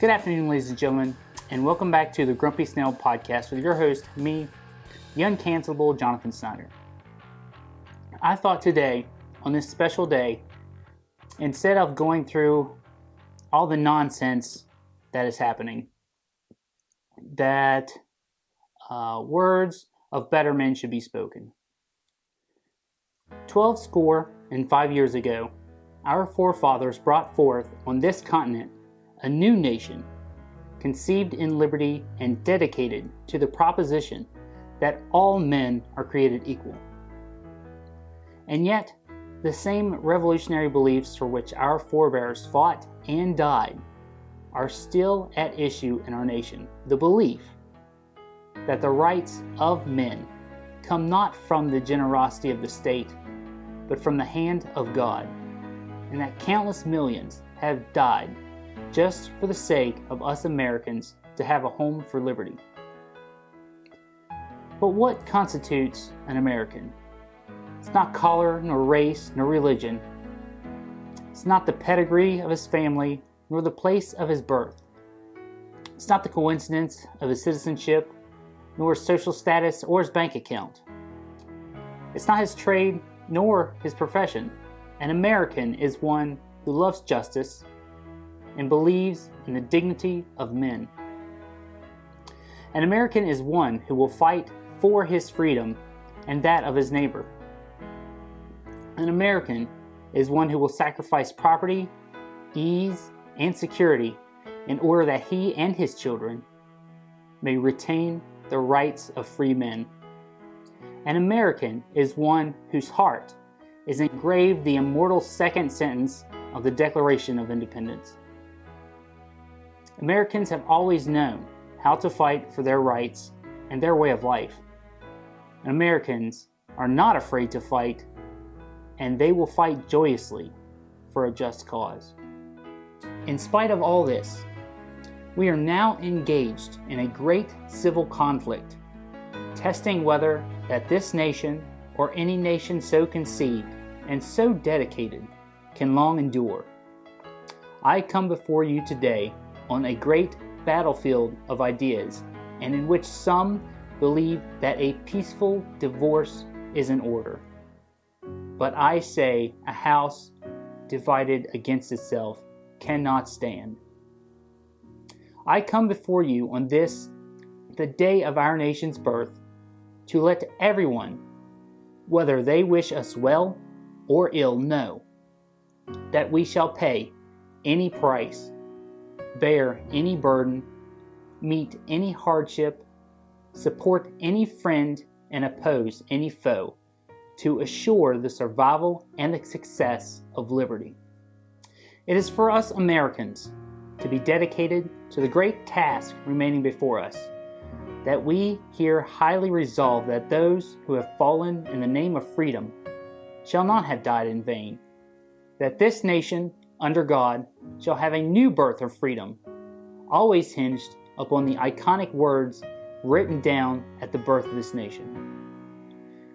Good afternoon, ladies and gentlemen, and welcome back to the Grumpy Snail podcast with your host, me, the uncancelable Jonathan Snyder. I thought today, on this special day, instead of going through all the nonsense that is happening, that words of better men should be spoken. 12 years ago, our forefathers brought forth on this continent a new nation, conceived in liberty and dedicated to the proposition that all men are created equal. And yet, the same revolutionary beliefs for which our forebears fought and died are still at issue in our nation. The belief that the rights of men come not from the generosity of the state, but from the hand of God, and that countless millions have died just for the sake of us Americans to have a home for liberty. But what constitutes an American? It's not color, nor race, nor religion. It's not the pedigree of his family, nor the place of his birth. It's not the coincidence of his citizenship, nor his social status or his bank account. It's not his trade, nor his profession. An American is one who loves justice and believes in the dignity of men. An American is one who will fight for his freedom and that of his neighbor. An American is one who will sacrifice property, ease, and security in order that he and his children may retain the rights of free men. An American is one whose heart is engraved the immortal second sentence of the Declaration of Independence. Americans have always known how to fight for their rights and their way of life. And Americans are not afraid to fight, and they will fight joyously for a just cause. In spite of all this, we are now engaged in a great civil conflict, testing whether that this nation or any nation so conceived and so dedicated can long endure. I come before you today on a great battlefield of ideas, and in which some believe that a peaceful divorce is in order. But I say a house divided against itself cannot stand. I come before you on this, the day of our nation's birth, to let everyone, whether they wish us well or ill, know that we shall pay any price, bear any burden, meet any hardship, support any friend, and oppose any foe to assure the survival and the success of liberty. It is for us Americans to be dedicated to the great task remaining before us, that we here highly resolve that those who have fallen in the name of freedom shall not have died in vain, that this nation, under God, shall have a new birth of freedom, always hinged upon the iconic words written down at the birth of this nation.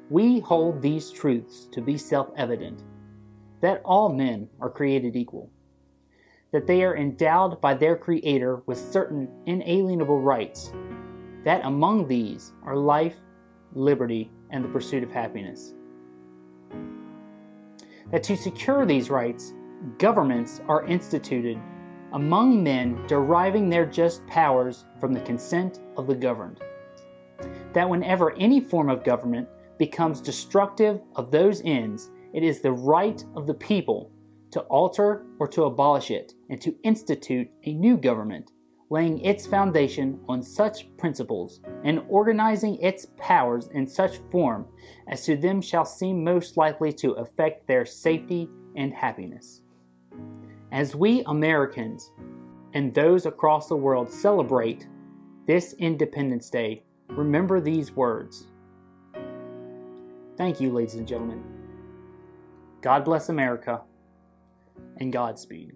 We hold these truths to be self-evident, that all men are created equal, that they are endowed by their Creator with certain inalienable rights, that among these are life, liberty, and the pursuit of happiness. That to secure these rights, governments are instituted among men deriving their just powers from the consent of the governed. That whenever any form of government becomes destructive of those ends, it is the right of the people to alter or to abolish it, and to institute a new government, laying its foundation on such principles, and organizing its powers in such form as to them shall seem most likely to affect their safety and happiness. As we Americans and those across the world celebrate this Independence Day, remember these words. Thank you, ladies and gentlemen. God bless America, and Godspeed.